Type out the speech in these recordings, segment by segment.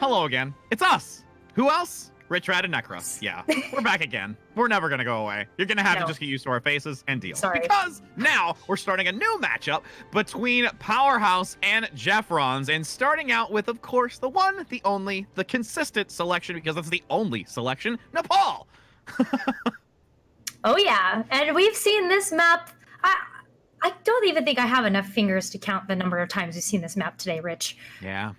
hello again. It's us. Who else? Rich Rat and Necros. Yeah, we're back again. We're never going to go away. You're going to have to just get used to our faces and deal. Sorry. Because now we're starting a new matchup between Powerhouse and Jeffrons. And starting out with, of course, the one, the only, the consistent selection, because that's the only selection, Nepal. Oh, yeah. And we've seen this map. I don't even think I have enough fingers to count the number of times we've seen this map today, Rich. Yeah.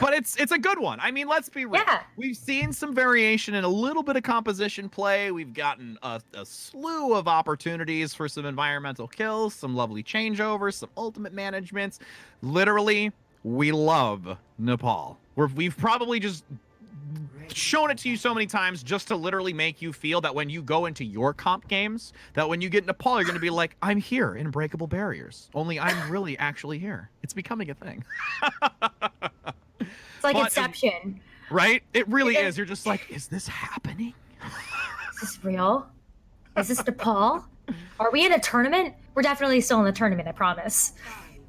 But it's a good one. I mean, let's be real. Yeah. We've seen some variation and a little bit of composition play. We've gotten a slew of opportunities for some environmental kills, some lovely changeovers, some ultimate managements. Literally, we love Nepal. We've probably just shown it to you so many times just to literally make you feel that when you go into your comp games, that when you get Nepal, you're going to be like, I'm here in Breakable Barriers. Only I'm really actually here. It's becoming a thing. It's like Inception. Right? It really is. You're just like, is this happening? Is this real? Is this Nepal? Are we in a tournament? We're definitely still in the tournament, I promise.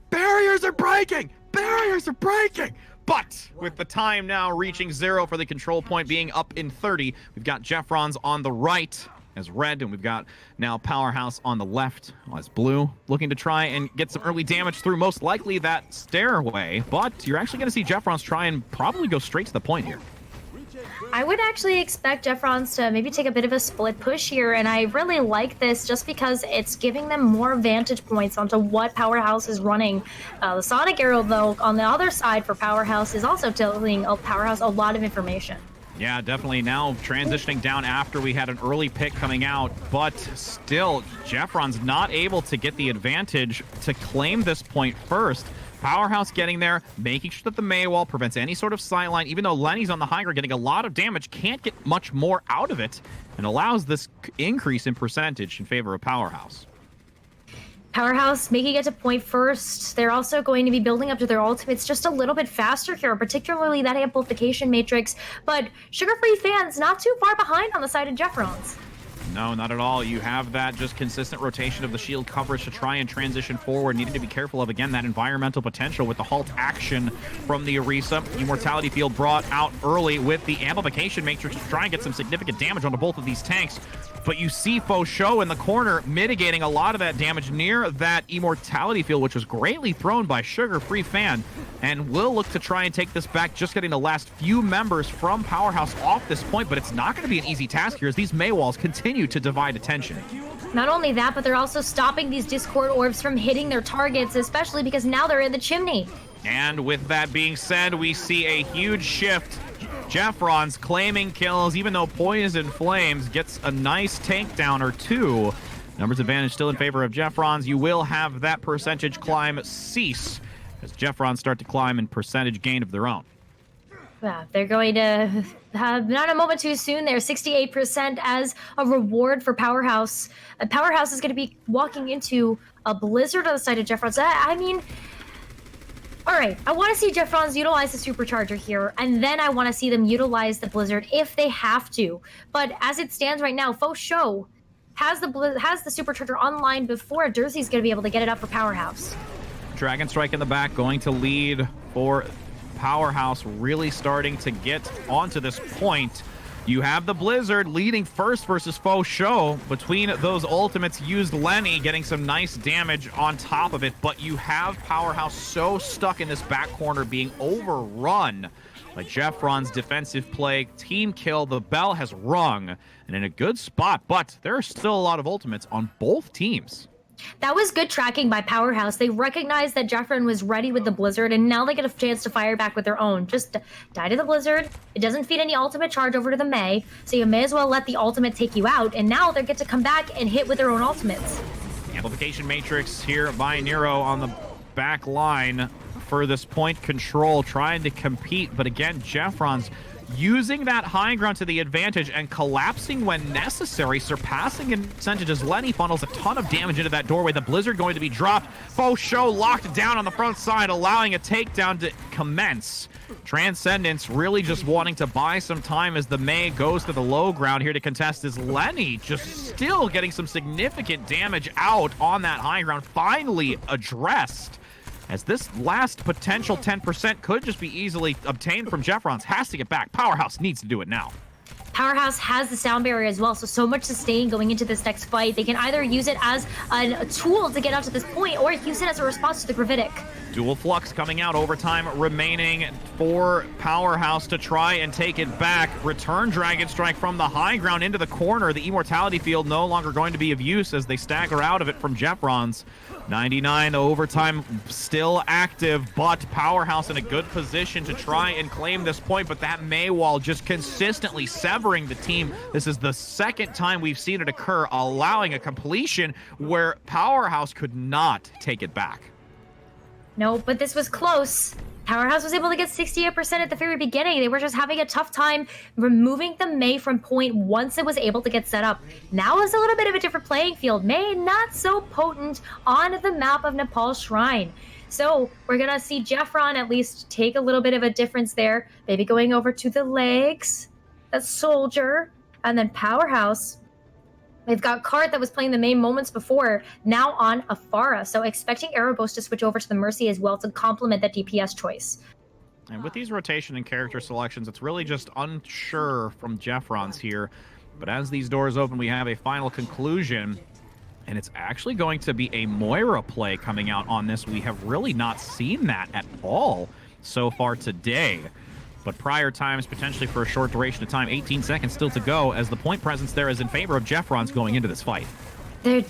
Barriers are breaking! Barriers are breaking! But with the time now reaching 0 for the control point being up in 30, we've got Jeffrons on the right as red, and we've got now Powerhouse on the left as blue, looking to try and get some early damage through most likely that stairway. But you're actually going to see Jeffrons try and probably go straight to the point here. I would actually expect Jeffrons to maybe take a bit of a split push here, and I really like this just because it's giving them more vantage points onto what Powerhouse is running. The Sonic Arrow, though, on the other side for Powerhouse is also telling Powerhouse a lot of information. Yeah, definitely now transitioning down after we had an early pick coming out, but still, Jeffron's not able to get the advantage to claim this point first. Powerhouse getting there, making sure that the May wall prevents any sort of sightline, even though Lenny's on the high ground getting a lot of damage, can't get much more out of it, and allows this increase in percentage in favor of Powerhouse. Powerhouse making it to point first. They're also going to be building up to their ultimates just a little bit faster here, particularly that amplification matrix. But Sugar Free fans not too far behind on the side of Jeffrons. No, not at all. You have that just consistent rotation of the shield coverage to try and transition forward. Needing to be careful of, again, that environmental potential with the halt action from the Orisa. Immortality field brought out early with the amplification matrix to try and get some significant damage onto both of these tanks. But you see Faux Show in the corner mitigating a lot of that damage near that Immortality field, which was greatly thrown by Sugar Free Fan, and will look to try and take this back, just getting the last few members from Powerhouse off this point. But it's not going to be an easy task here as these May walls continue to divide attention. Not only that, but they're also stopping these Discord orbs from hitting their targets, especially because now they're in the chimney. And with that being said, we see a huge shift. Jeffrons claiming kills, even though Poison Flames gets a nice takedown or two. Numbers advantage still in favor of Jeffrons. You will have that percentage climb cease as Jeffrons start to climb in percentage gain of their own. Yeah, they're going to have not a moment too soon. They're 68% as a reward for Powerhouse. Powerhouse is going to be walking into a blizzard on the side of Jeffrons. I mean, all right, I want to see Jeffrons utilize the supercharger here, and then I want to see them utilize the blizzard if they have to. But as it stands right now, Faux Show has the supercharger online before Jersey's going to be able to get it up for Powerhouse. Dragon Strike in the back going to lead for Powerhouse, really starting to get onto this point. You have the Blizzard leading first versus Faux Show. Between those ultimates used Lenny, getting some nice damage on top of it, but you have Powerhouse so stuck in this back corner being overrun by Jeffron's defensive play. Team kill, the bell has rung, and in a good spot, but there are still a lot of ultimates on both teams. That was good tracking by Powerhouse. They recognized that Jeffron was ready with the Blizzard, and now they get a chance to fire back with their own. Just die to the Blizzard. It doesn't feed any ultimate charge over to the May, so you may as well let the ultimate take you out, and now they get to come back and hit with their own ultimates. Amplification Matrix here by Nero on the back line for this point control, trying to compete, but again, Jeffrons using that high ground to the advantage and collapsing when necessary, surpassing in percentages. Lenny funnels a ton of damage into that doorway. The Blizzard going to be dropped. Faux Show locked down on the front side, allowing a takedown to commence. Transcendence really just wanting to buy some time as the May goes to the low ground here to contest is Lenny, just still getting some significant damage out on that high ground, finally addressed. as this last potential 10% could just be easily obtained from Jeffrons. Has to get back. Powerhouse needs to do it now. Powerhouse has the sound barrier as well, so much sustain going into this next fight. They can either use it as a tool to get out to this point, or use it as a response to the Gravitic. Dual Flux coming out, overtime remaining for Powerhouse to try and take it back. Return Dragon Strike from the high ground into the corner. The Immortality Field no longer going to be of use as they stagger out of it from Jeffrons. 99, the overtime still active, but Powerhouse in a good position to try and claim this point, but that Maywall just consistently severing the team. This is the second time we've seen it occur, allowing a completion where Powerhouse could not take it back. No, but this was close. Powerhouse was able to get 68% at the very beginning. They were just having a tough time removing the Mei from point once it was able to get set up. Now is a little bit of a different playing field. Mei not so potent on the map of Nepal Shrine. So we're going to see Jeffron at least take a little bit of a difference there. Maybe going over to the legs. That Soldier. And then Powerhouse. They've got Cart that was playing the main moments before, now on Afara. So expecting Erebos to switch over to the Mercy as well to complement that DPS choice. And with these rotation and character selections, it's really just unsure from Jeffrons here. But as these doors open, we have a final conclusion. And it's actually going to be a Moira play coming out on this. We have really not seen that at all so far today. But prior times, potentially for a short duration of time, 18 seconds still to go, as the point presence there is in favor of Jeffrons going into this fight.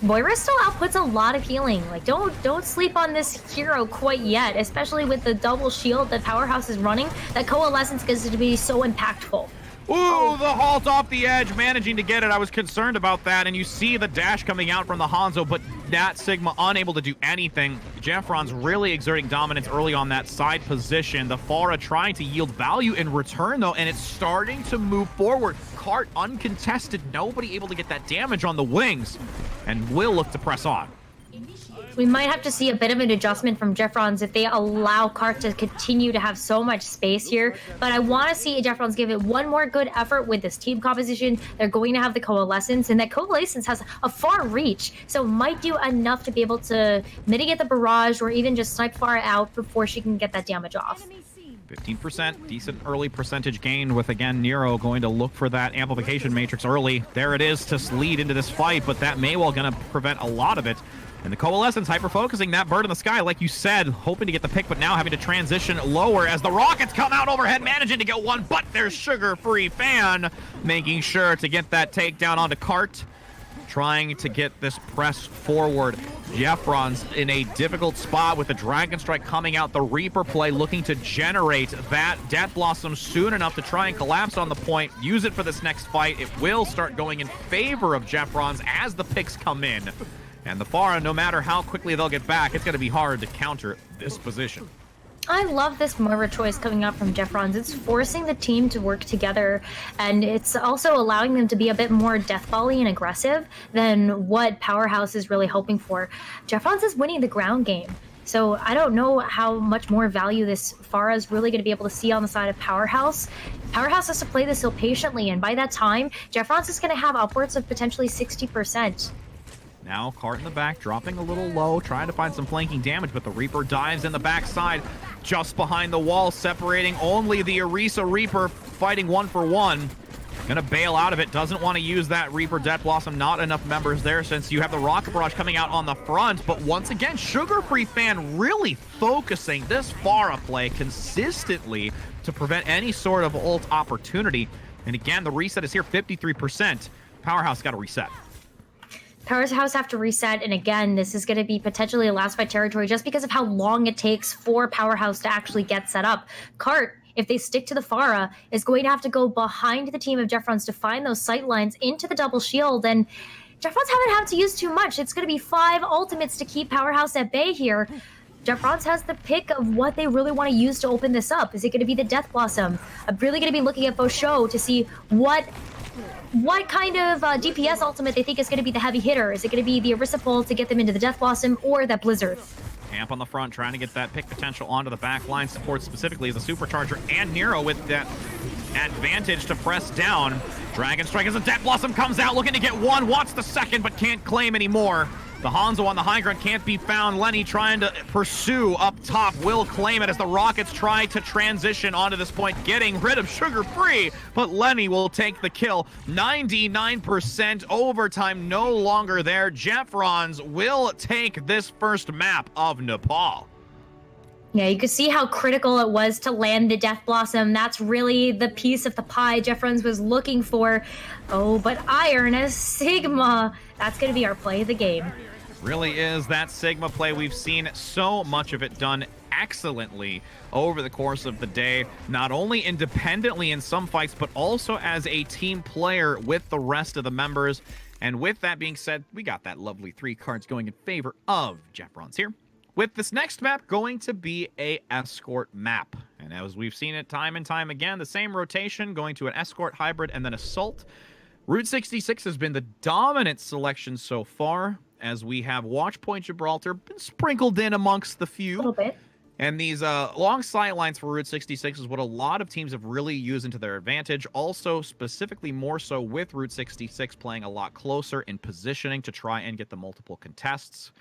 Moira still outputs a lot of healing. Like, don't sleep on this hero quite yet, especially with the double shield that Powerhouse is running. That Coalescence is to be so impactful. Ooh, the halt off the edge, managing to get it. I was concerned about that, and you see the dash coming out from the Hanzo, but that Sigma unable to do anything. Jeffron's really exerting dominance early on that side position. The Pharah trying to yield value in return, though, and it's starting to move forward. Cart uncontested, nobody able to get that damage on the wings, and will look to press on. We might have to see a bit of an adjustment from Jeffrons if they allow Cart to continue to have so much space here. But I want to see Jeffrons give it one more good effort with this team composition. They're going to have the Coalescence, and that Coalescence has a far reach, so might do enough to be able to mitigate the barrage or even just snipe Pharah out before she can get that damage off. 15%, decent early percentage gain with, again, Nero going to look for that amplification matrix early. There it is to lead into this fight, but that Maywall going to prevent a lot of it. And the Coalescence hyper-focusing that bird in the sky, like you said, hoping to get the pick, but now having to transition lower as the rockets come out overhead, managing to get one, but there's Sugar-Free Fan making sure to get that takedown onto Cart, trying to get this press forward. Jeffrons in a difficult spot with the Dragon Strike coming out, the Reaper play looking to generate that Death Blossom soon enough to try and collapse on the point, use it for this next fight. It will start going in favor of Jeffrons as the picks come in. And the Pharah, no matter how quickly they'll get back, it's going to be hard to counter this position. I love this Moira choice coming out from Jeffrons. It's forcing the team to work together, and it's also allowing them to be a bit more deathbally and aggressive than what Powerhouse is really hoping for. Jeffrons is winning the ground game, so I don't know how much more value this Pharah is really going to be able to see on the side of Powerhouse. Powerhouse has to play this so patiently, and by that time, Jeffrons is going to have upwards of potentially 60%. Now, Cart in the back, dropping a little low, trying to find some flanking damage, but the Reaper dives in the backside, just behind the wall, separating only the Orisa Reaper, fighting 1-for-1. Gonna bail out of it, doesn't want to use that Reaper Death Blossom, not enough members there since you have the Rocket Barrage coming out on the front, but once again, Sugar-Free Fan really focusing this Pharah play consistently to prevent any sort of ult opportunity. And again, the reset is here, 53%. Powerhouse got to reset. Powerhouse have to reset, and again, this is going to be potentially a last fight territory just because of how long it takes for Powerhouse to actually get set up. Cart, if they stick to the Pharah, is going to have to go behind the team of Jeffrons to find those sight lines into the double shield, and Jeffrons haven't had to use too much. It's going to be 5 ultimates to keep Powerhouse at bay here. Jeffrons has the pick of what they really want to use to open this up. Is it going to be the Death Blossom? I'm really going to be looking at Fosho to see what kind of DPS ultimate they think is going to be the heavy hitter. Is it going to be the Orisa Pole to get them into the Death Blossom, or that Blizzard? Camp on the front, trying to get that pick potential onto the back line. Support specifically as a Supercharger and Nero with that advantage to press down. Dragon Strike as a Death Blossom comes out, looking to get one, wants the second, but can't claim anymore. The Hanzo on the high ground can't be found. Lenny trying to pursue up top, will claim it as the Rockets try to transition onto this point, getting rid of Sugar Free, but Lenny will take the kill. 99% overtime no longer there. Jeffrons will take this first map of Nepal. Yeah, you could see how critical it was to land the Death Blossom. That's really the piece of the pie Jeffrons was looking for. Oh, but Iron as Sigma. That's going to be our play of the game. Really is that Sigma play. We've seen so much of it done excellently over the course of the day, not only independently in some fights, but also as a team player with the rest of the members. And with that being said, we got that lovely 3 cards going in favor of Jeffrons here. With this next map going to be a escort map. And as we've seen it time and time again, the same rotation going to an escort, hybrid, and then assault. Route 66 has been the dominant selection so far, as we have Watchpoint Gibraltar been sprinkled in amongst the few. A little bit. And these long sight lines for Route 66 is what a lot of teams have really used into their advantage. Also, specifically more so with Route 66 playing a lot closer in positioning to try and get the multiple contests.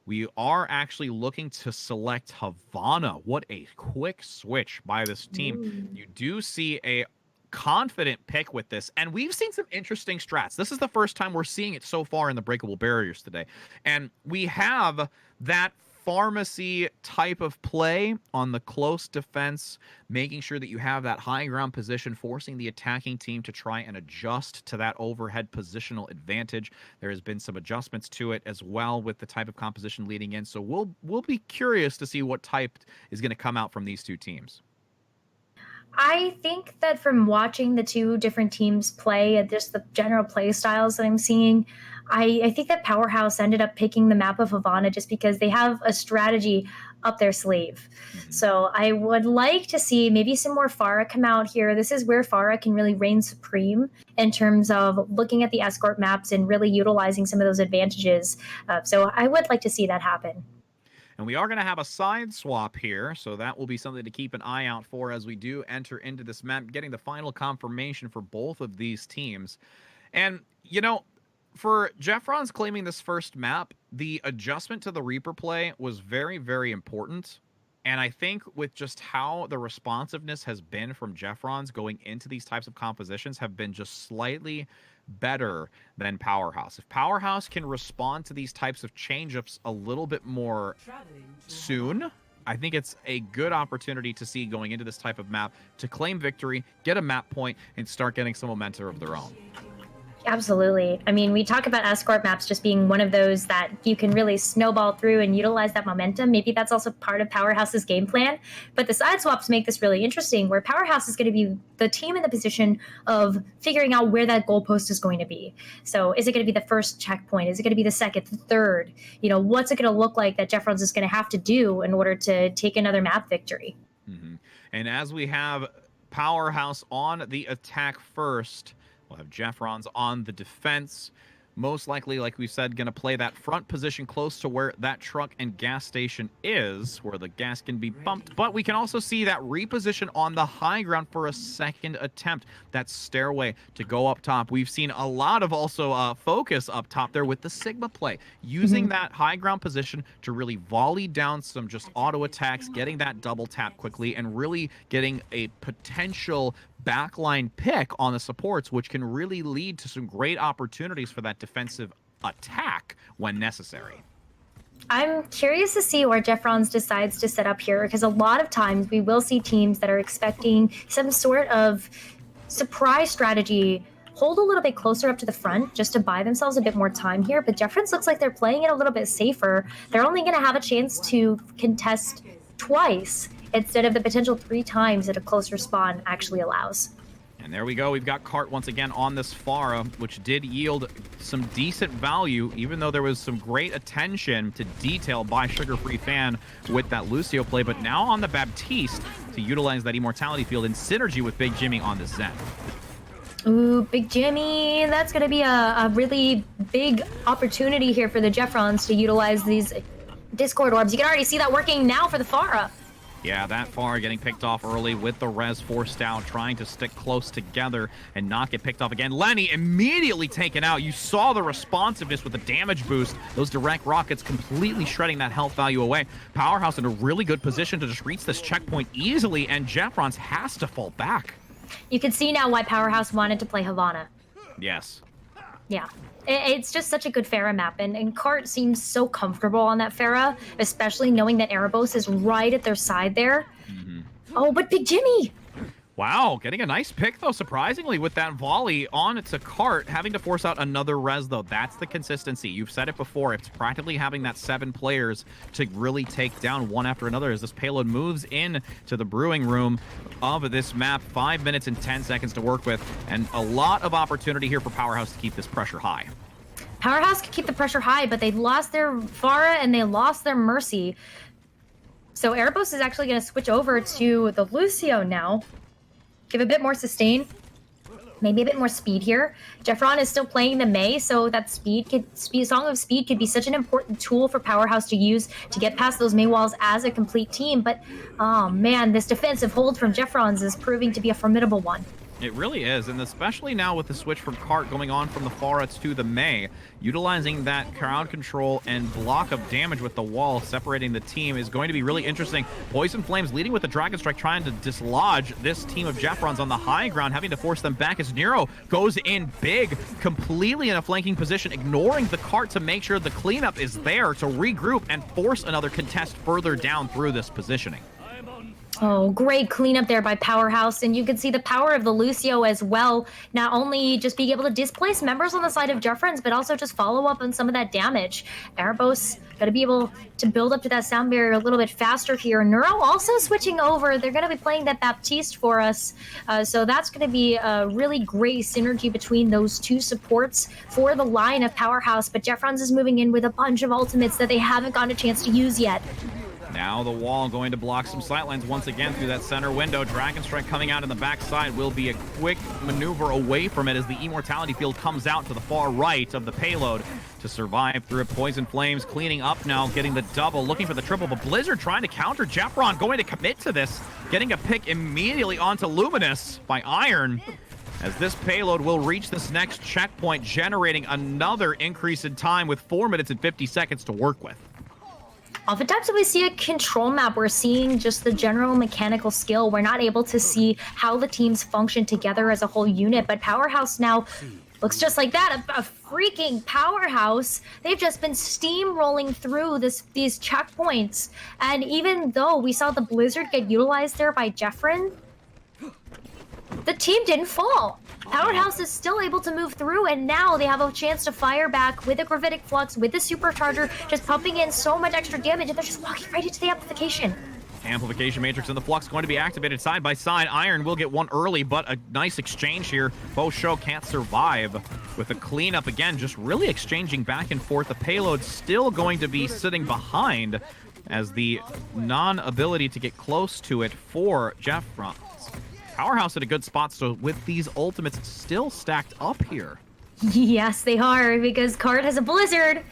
We are actually looking to select Havana. What a quick switch by this team. Ooh. You do see a confident pick with this, and we've seen some interesting strats. This is the first time we're seeing it so far in the breakable barriers today. And we have that pharmacy type of play on the close defense, making sure that you have that high ground position, forcing the attacking team to try and adjust to that overhead positional advantage. There has been some adjustments to it as well with the type of composition leading in. So we'll be curious to see what type is going to come out from these two teams. I think that from watching the two different teams play and just the general play styles that I'm seeing, I think that Powerhouse ended up picking the map of Havana just because they have a strategy up their sleeve. Mm-hmm. So I would like to see maybe some more Pharah come out here. This is where Pharah can really reign supreme in terms of looking at the escort maps and really utilizing some of those advantages. So I would like to see that happen. And we are going to have a side swap here, so that will be something to keep an eye out for as we do enter into this map, getting the final confirmation for both of these teams. And, you know, for Jeffrons claiming this first map, the adjustment to the Reaper play was very, very important. And I think with just how the responsiveness has been from Jeffrons going into these types of compositions have been just slightly better than Powerhouse. If Powerhouse can respond to these types of change-ups a little bit more soon, I think it's a good opportunity to see going into this type of map to claim victory, get a map point, and start getting some momentum of their own. Absolutely. I mean, we talk about escort maps just being one of those that you can really snowball through and utilize that momentum. Maybe that's also part of Powerhouse's game plan. But the side swaps make this really interesting, where Powerhouse is going to be the team in the position of figuring out where that goalpost is going to be. So is it going to be the first checkpoint? Is it going to be the second, the third? You know, what's it going to look like that Jeffrons is going to have to do in order to take another map victory? Mm-hmm. And as we have Powerhouse on the attack first, we'll have Jeffrons on the defense. Most likely, like we said, going to play that front position close to where that truck and gas station is, where the gas can be bumped. But we can also see that reposition on the high ground for a second attempt. That stairway to go up top. We've seen a lot of also focus up top there with the Sigma play, using that high ground position to really volley down some just auto attacks, getting that double tap quickly, and really getting a potential backline pick on the supports, which can really lead to some great opportunities for that defensive attack when necessary. I'm curious to see where Jeffrons decides to set up here, because a lot of times we will see teams that are expecting some sort of surprise strategy hold a little bit closer up to the front just to buy themselves a bit more time here, but Jeffrons looks like they're playing it a little bit safer. They're only going to have a chance to contest twice instead of the potential 3 times that a closer spawn actually allows. And there we go. We've got Cart once again on this Pharah, which did yield some decent value, even though there was some great attention to detail by Sugar Free Fan with that Lucio play. But now on the Baptiste to utilize that immortality field in synergy with Big Jimmy on the Zen. Ooh, Big Jimmy. That's going to be a really big opportunity here for the Jeffrons to utilize these Discord orbs. You can already see that working now for the Pharah. Yeah, that far getting picked off early with the res forced out, trying to stick close together and not get picked off again. Lenny immediately taken out. You saw the responsiveness with the damage boost. Those direct rockets completely shredding that health value away. Powerhouse in a really good position to just reach this checkpoint easily, and Jeffrons has to fall back. You can see now why Powerhouse wanted to play Havana. Yes. Yeah. It's just such a good Pharah map, and Cart seems so comfortable on that Pharah, especially knowing that Erebos is right at their side there. Oh, but Big Jimmy! Wow, getting a nice pick, though, surprisingly, with that volley on its a cart, having to force out another res, though. That's the consistency. You've said it before. It's practically having that 7 players to really take down one after another as this payload moves in to the brewing room of this map. 5 minutes and 10 seconds to work with, and a lot of opportunity here for Powerhouse to keep this pressure high. Powerhouse could keep the pressure high, but they lost their Pharah and they lost their Mercy. So Erebos is actually going to switch over to the Lucio now. Give a bit more sustain, maybe a bit more speed here. Jeffron is still playing the Mei, so that Song of Speed could be such an important tool for Powerhouse to use to get past those Mei walls as a complete team. But, oh man, this defensive hold from Jeffrons is proving to be a formidable one. It really is, and especially now with the switch from Cart going on from the Pharah to the Mei, utilizing that crowd control and block of damage with the wall separating the team is going to be really interesting. Poison Flames leading with the Dragon Strike, trying to dislodge this team of Jeffrons on the high ground, having to force them back as Nero goes in big, completely in a flanking position, ignoring the Cart to make sure the cleanup is there to regroup and force another contest further down through this positioning. Oh, great cleanup there by Powerhouse, and you can see the power of the Lucio as well. Not only just being able to displace members on the side of Jeffrons, but also just follow up on some of that damage. Erebos got to be able to build up to that sound barrier a little bit faster here. Neuro also switching over. They're going to be playing that Baptiste for us, so that's going to be a really great synergy between those two supports for the line of Powerhouse. But Jeffrons is moving in with a bunch of ultimates that they haven't gotten a chance to use yet. Now the wall going to block some sightlines once again through that center window. Dragon Strike coming out in the backside will be a quick maneuver away from it as the Immortality Field comes out to the far right of the payload to survive through it. Poison Flames cleaning up now, getting the double, looking for the triple, but Blizzard trying to counter. Jeffron going to commit to this, getting a pick immediately onto Luminous by Iron, as this payload will reach this next checkpoint, generating another increase in time with 4 minutes and 50 seconds to work with. Oftentimes when we see a control map, we're seeing just the general mechanical skill. We're not able to see how the teams function together as a whole unit, but Powerhouse now looks just like that, a freaking Powerhouse. They've just been steamrolling through these checkpoints, and even though we saw the Blizzard get utilized there by Jeffrin, the team didn't fall. Powerhouse is still able to move through, and now they have a chance to fire back with a Gravitic Flux, with the Supercharger, just pumping in so much extra damage, and they're just walking right into the amplification. Amplification Matrix and the Flux going to be activated side by side. Iron will get one early, but a nice exchange here. Show can't survive with a cleanup again, just really exchanging back and forth. The payload still going to be sitting behind as the non-ability to get close to it for Jeffrons. Powerhouse at a good spot, so with these ultimates still stacked up here. Yes, they are, because Card has a Blizzard,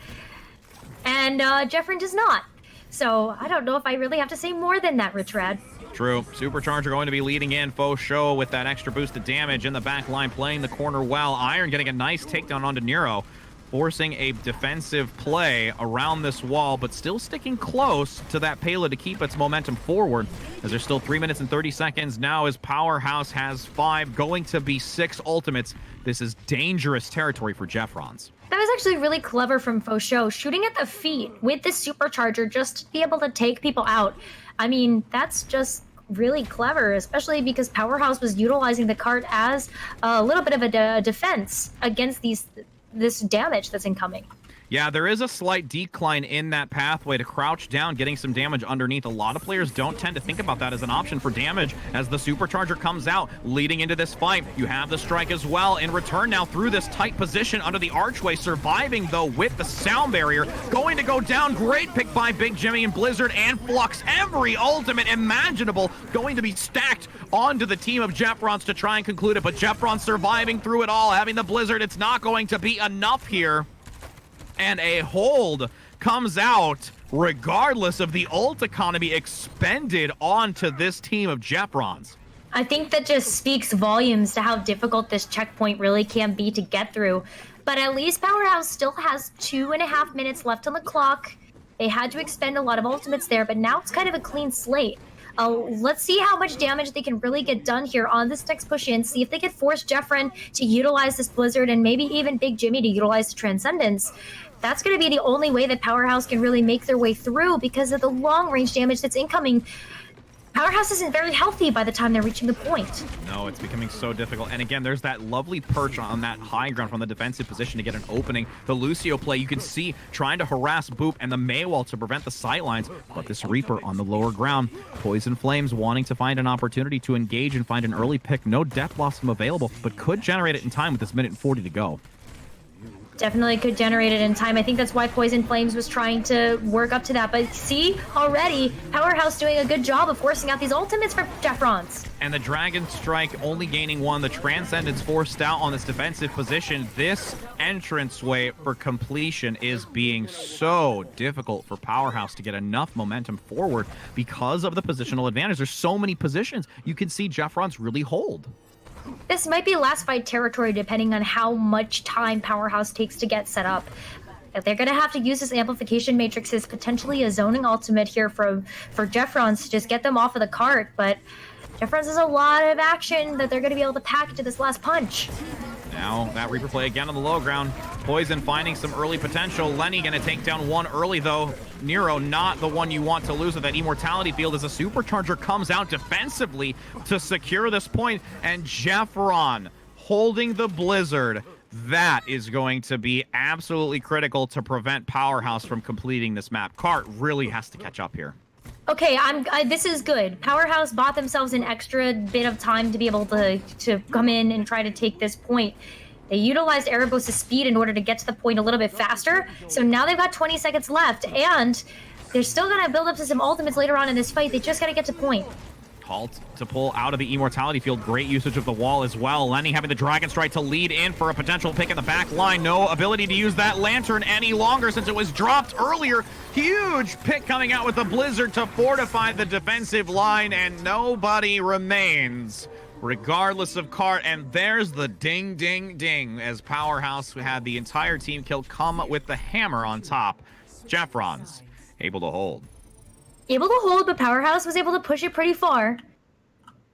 and Jeffrin does not. So I don't know if I really have to say more than that, Rich Rad. True. Supercharger going to be leading in. Show with that extra boost of damage in the back line, playing the corner well. Iron getting a nice takedown onto Nero, forcing a defensive play around this wall, but still sticking close to that payload to keep its momentum forward, as there's still 3 minutes and 30 seconds now as Powerhouse has 5, going to be 6 ultimates. This is dangerous territory for Jeffrons. That was actually really clever from Show, shooting at the feet with this Supercharger just to be able to take people out. I mean, that's just really clever, especially because Powerhouse was utilizing the cart as a little bit of a defense against this damage that's incoming. Yeah, there is a slight decline in that pathway to crouch down, getting some damage underneath. A lot of players don't tend to think about that as an option for damage as the Supercharger comes out, leading into this fight. You have the strike as well in return now through this tight position under the archway, surviving though with the sound barrier. Going to go down. Great pick by Big Jimmy and Blizzard and Flux. Every ultimate imaginable going to be stacked onto the team of Jeffrons to try and conclude it, but Jeffrons surviving through it all, having the Blizzard. It's not going to be enough here. And a hold comes out regardless of the ult economy expended onto this team of Jeffrons. I think that just speaks volumes to how difficult this checkpoint really can be to get through. But at least Powerhouse still has 2.5 minutes left on the clock. They had to expend a lot of ultimates there, but now it's kind of a clean slate. Let's see how much damage they can really get done here on this next push in. See if they can force Jeffron to utilize this Blizzard and maybe even Big Jimmy to utilize the Transcendence. That's going to be the only way that Powerhouse can really make their way through because of the long-range damage that's incoming. Powerhouse isn't very healthy by the time they're reaching the point. No, it's becoming so difficult. And again, there's that lovely perch on that high ground from the defensive position to get an opening. The Lucio play, you can see trying to harass Boop and the Maywall to prevent the sightlines. But this Reaper on the lower ground, Poison Flames wanting to find an opportunity to engage and find an early pick. No Death Blossom available, but could generate it in time with this minute and 40 to go. Definitely could generate it in time. I think that's why Poison Flames was trying to work up to that. But see, already, Powerhouse doing a good job of forcing out these ultimates for Jeffrons. And the Dragon Strike only gaining one. The Transcendence forced out on this defensive position. This entranceway for completion is being so difficult for Powerhouse to get enough momentum forward because of the positional advantage. There's so many positions. You can see Jeffrons really hold. This might be last fight territory depending on how much time Powerhouse takes to get set up. They're going to have to use this amplification matrix as potentially a zoning ultimate here for Jeffrons to just get them off of the cart, but Jeffrons has a lot of action that they're going to be able to pack into this last punch. Now that Reaper play again on the low ground. Poison finding some early potential. Lenny going to take down one early though. Nero not the one you want to lose with that immortality field as a supercharger comes out defensively to secure this point. And Jeffron holding the Blizzard. That is going to be absolutely critical to prevent Powerhouse from completing this map. Cart really has to catch up here. Okay, this is good. Powerhouse bought themselves an extra bit of time to be able to come in and try to take this point. They utilized Erebos' speed in order to get to the point a little bit faster, so now they've got 20 seconds left, and they're still going to build up to some ultimates later on in this fight. They just got to get to point. Halt to pull out of the immortality field. Great usage of the wall as well. Lenny having the Dragon Strike to lead in for a potential pick in the back line. No ability to use that lantern any longer since it was dropped earlier. Huge pick coming out with the Blizzard to fortify the defensive line, and nobody remains regardless of Cart. And there's the ding, ding, ding as Powerhouse had the entire team killed come with the hammer on top. Jeffrons able to hold. Able to hold, but Powerhouse was able to push it pretty far.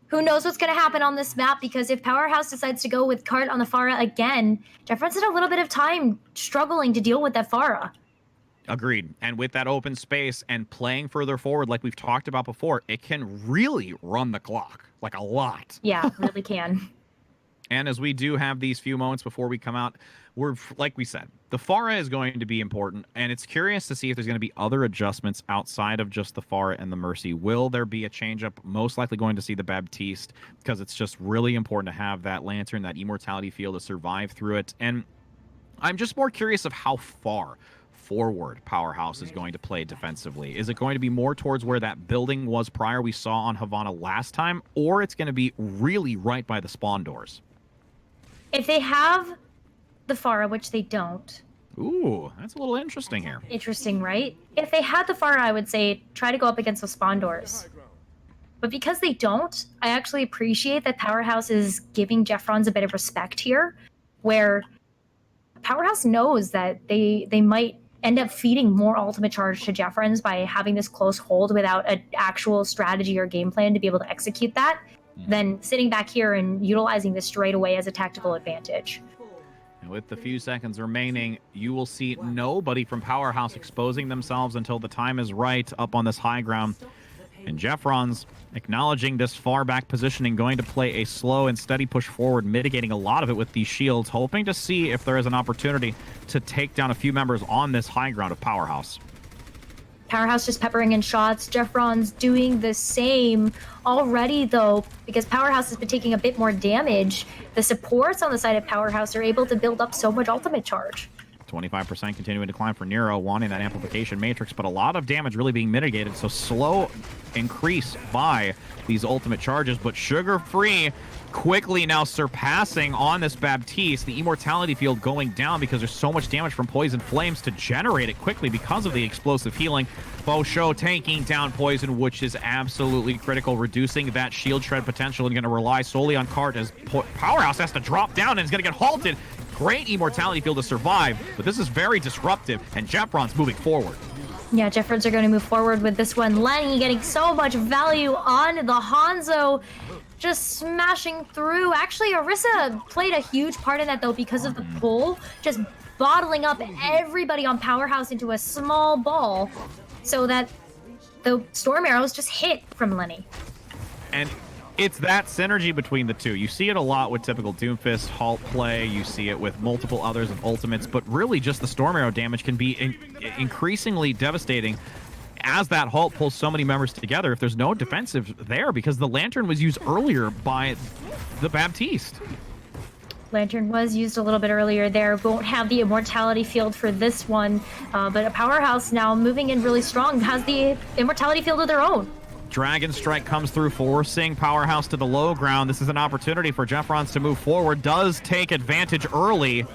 Who knows what's going to happen on this map, because if Powerhouse decides to go with Cart on the Pharah again, Jeffrons had a little bit of time struggling to deal with that Pharah. Agreed. And with that open space and playing further forward like we've talked about before, it can really run the clock, like a lot. Yeah, really can. And as we do have these few moments before we come out, we're, like we said, the Pharah is going to be important, and it's curious to see if there's going to be other adjustments outside of just the Pharah and the Mercy. Will there be a change-up? Most likely going to see the Baptiste, because it's just really important to have that Lantern, that Immortality field to survive through it. And I'm just more curious of how far forward Powerhouse is going to play defensively. Is it going to be more towards where that building was prior we saw on Havana last time, or it's going to be really right by the spawn doors? If they have the Pharah, which they don't. Ooh, that's a little interesting here. Interesting, right? If they had the Pharah, I would say try to go up against those spawn doors. But because they don't, I actually appreciate that Powerhouse is giving Jeffrons a bit of respect here, where Powerhouse knows that they might end up feeding more ultimate charge to Jeffrons by having this close hold without an actual strategy or game plan to be able to execute that, than sitting back here and utilizing this straight away as a tactical advantage. And with the few seconds remaining, you will see nobody from Powerhouse exposing themselves until the time is right up on this high ground. And Jeffrons, acknowledging this far back positioning, going to play a slow and steady push forward, mitigating a lot of it with these shields, hoping to see if there is an opportunity to take down a few members on this high ground of Powerhouse. Powerhouse just peppering in shots. Jeffrons doing the same already, though, because Powerhouse has been taking a bit more damage. The supports on the side of Powerhouse are able to build up so much ultimate charge. 25% continuing to climb for Nero, wanting that amplification matrix, but a lot of damage really being mitigated. So slow increase by these ultimate charges, but Sugar Free quickly now surpassing on this Baptiste. The immortality field going down because there's so much damage from Poison Flames to generate it quickly because of the explosive healing. Bosho taking down Poison, which is absolutely critical, reducing that shield shred potential and going to rely solely on Cart as Powerhouse has to drop down and is going to get halted. Great immortality field to survive, but this is very disruptive, and Jeffrons moving forward. Yeah, Jeffrons are going to move forward with this one. Lenny getting so much value on the Hanzo, just smashing through. Actually, Orisa played a huge part in that, though, because of the pull, just bottling up everybody on Powerhouse into a small ball so that the storm arrows just hit from Lenny. And it's that synergy between the two. You see it a lot with typical Doomfist halt play. You see it with multiple others of ultimates, but really just the storm arrow damage can be increasingly devastating as that halt pulls so many members together if there's no defensive there, because the Lantern was used earlier by the Baptiste. Lantern was used a little bit earlier there. Won't have the immortality field for this one, but a Powerhouse now moving in really strong, has the immortality field of their own. Dragon Strike comes through, forcing Powerhouse to the low ground. This is an opportunity for Jeffrons to move forward. Does take advantage early.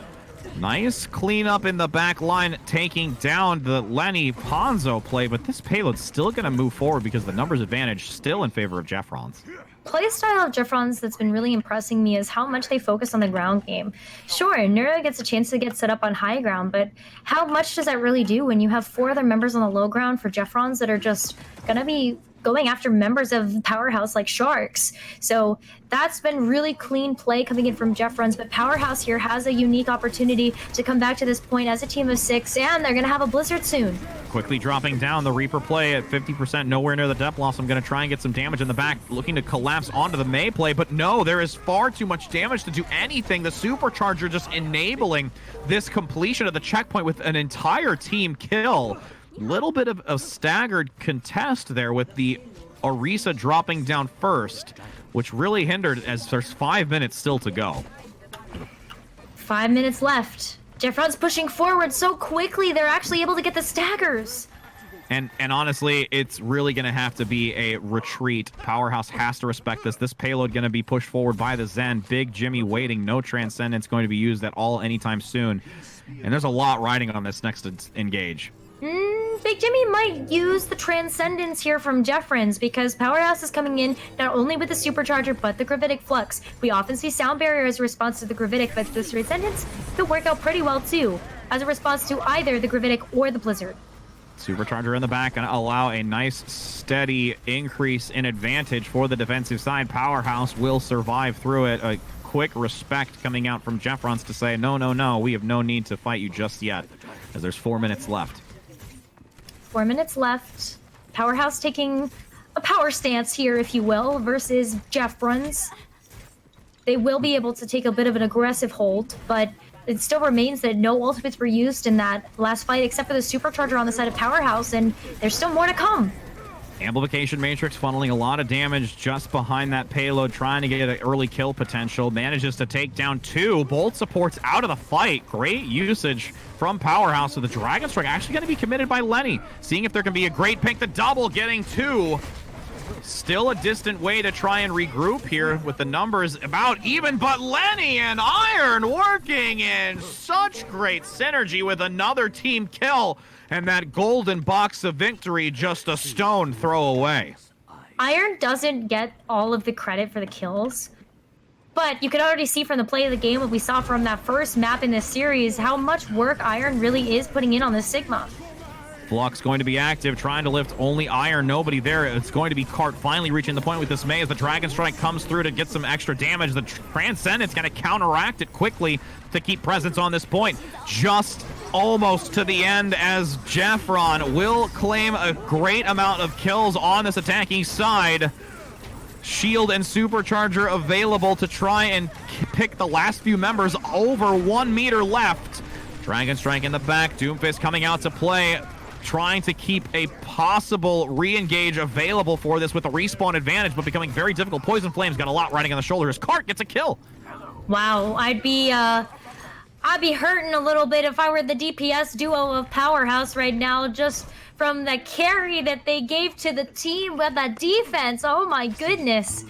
Nice cleanup in the back line, taking down the Lenny Ponzo play, but this payload's still going to move forward because the numbers advantage still in favor of Jeffrons. Playstyle of Jeffrons that's been really impressing me is how much they focus on the ground game. Sure, Neuro gets a chance to get set up on high ground, but how much does that really do when you have 4 other members on the low ground for Jeffrons that are just going to be going after members of Powerhouse like sharks? So that's been really clean play coming in from Jeffrons, but Powerhouse here has a unique opportunity to come back to this point as a team of 6, and they're going to have a Blizzard soon. Quickly dropping down the Reaper play at 50%, nowhere near the depth loss. I'm going to try and get some damage in the back, looking to collapse onto the Mei play, but no, there is far too much damage to do anything. The Supercharger just enabling this completion of the checkpoint with an entire team kill. Little bit of a staggered contest there with the Orisa dropping down first, which really hindered as there's 5 minutes still to go. 5 minutes left. Jeffrons pushing forward so quickly, they're actually able to get the staggers. And honestly, it's really going to have to be a retreat. Powerhouse has to respect this. This payload going to be pushed forward by the Zen. Big Jimmy waiting. No Transcendence going to be used at all anytime soon. And there's a lot riding on this next engage. Big Jimmy might use the Transcendence here from Jeffrons because Powerhouse is coming in not only with the Supercharger but the Gravitic Flux. We often see Sound Barrier as a response to the Gravitic, but this Transcendence could work out pretty well too as a response to either the Gravitic or the Blizzard. Supercharger in the back and allow a nice steady increase in advantage for the defensive side. Powerhouse will survive through it. A quick respect coming out from Jeffrons to say, no, we have no need to fight you just yet, as there's 4 minutes left. 4 minutes left. Powerhouse taking a power stance here, if you will, versus Jeffrons. They will be able to take a bit of an aggressive hold, but it still remains that no ultimates were used in that last fight except for the Supercharger on the side of Powerhouse, and there's still more to come. Amplification Matrix funneling a lot of damage just behind that payload, trying to get an early kill potential. Manages to take down 2. Bolt supports out of the fight. Great usage from Powerhouse. So the Dragon Strike actually going to be committed by Lenny. Seeing if there can be a great pick. The double getting 2. Still a distant way to try and regroup here with the numbers about even, but Lenny and Iron working in such great synergy with another team kill. And that golden box of victory, just a stone throw away. Iron doesn't get all of the credit for the kills, but you could already see from the play of the game, what we saw from that first map in this series, how much work Iron really is putting in on this Sigma. Flux going to be active, trying to lift only Iron. Nobody there. It's going to be Cart finally reaching the point with this Mei as the Dragon Strike comes through to get some extra damage. The Transcendence going to counteract it quickly to keep presence on this point. Just almost to the end as Jeffron will claim a great amount of kills on this attacking side. Shield and Supercharger available to try and pick the last few members. Over 1 meter left. Dragon Strike in the back. Doomfist coming out to play, trying to keep a possible re-engage available for this with a respawn advantage, but becoming very difficult. Poison Flames got a lot riding on the shoulders. Cart gets a kill. Wow, I'd I'd be hurting a little bit if I were the DPS duo of Powerhouse right now, just from the carry that they gave to the team with that defense. Oh my goodness.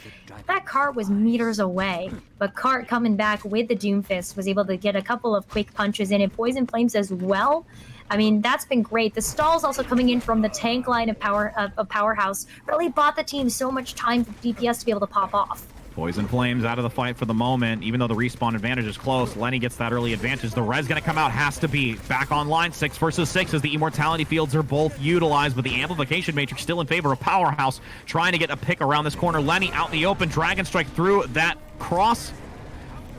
That cart was meters away, but Cart coming back with the Doomfist was able to get a couple of quick punches in, and Poison Flames as well. I mean, that's been great. The stalls also coming in from the tank line of Powerhouse really bought the team so much time for DPS to be able to pop off. Poison Flames out of the fight for the moment. Even though the respawn advantage is close, Lenny gets that early advantage. The res going to come out, has to be. Back online, 6 versus 6 as the immortality fields are both utilized, but the amplification matrix still in favor of Powerhouse, trying to get a pick around this corner. Lenny out in the open, Dragon Strike through that cross.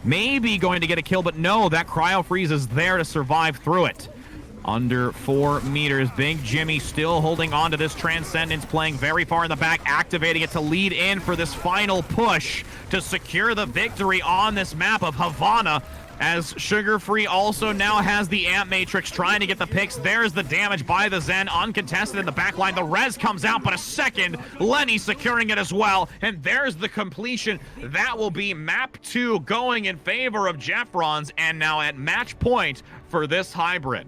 Maybe going to get a kill, but no, that cryo freeze is there to survive through it. Under 4 meters. Big Jimmy still holding on to this Transcendence, playing very far in the back, activating it to lead in for this final push to secure the victory on this map of Havana, as Sugar Free also now has the Amp Matrix trying to get the picks. There's the damage by the Zen, uncontested in the backline. The res comes out, but a second. Lenny securing it as well, and there's the completion. That will be map 2 going in favor of Jeffrons, and now at match point for this hybrid.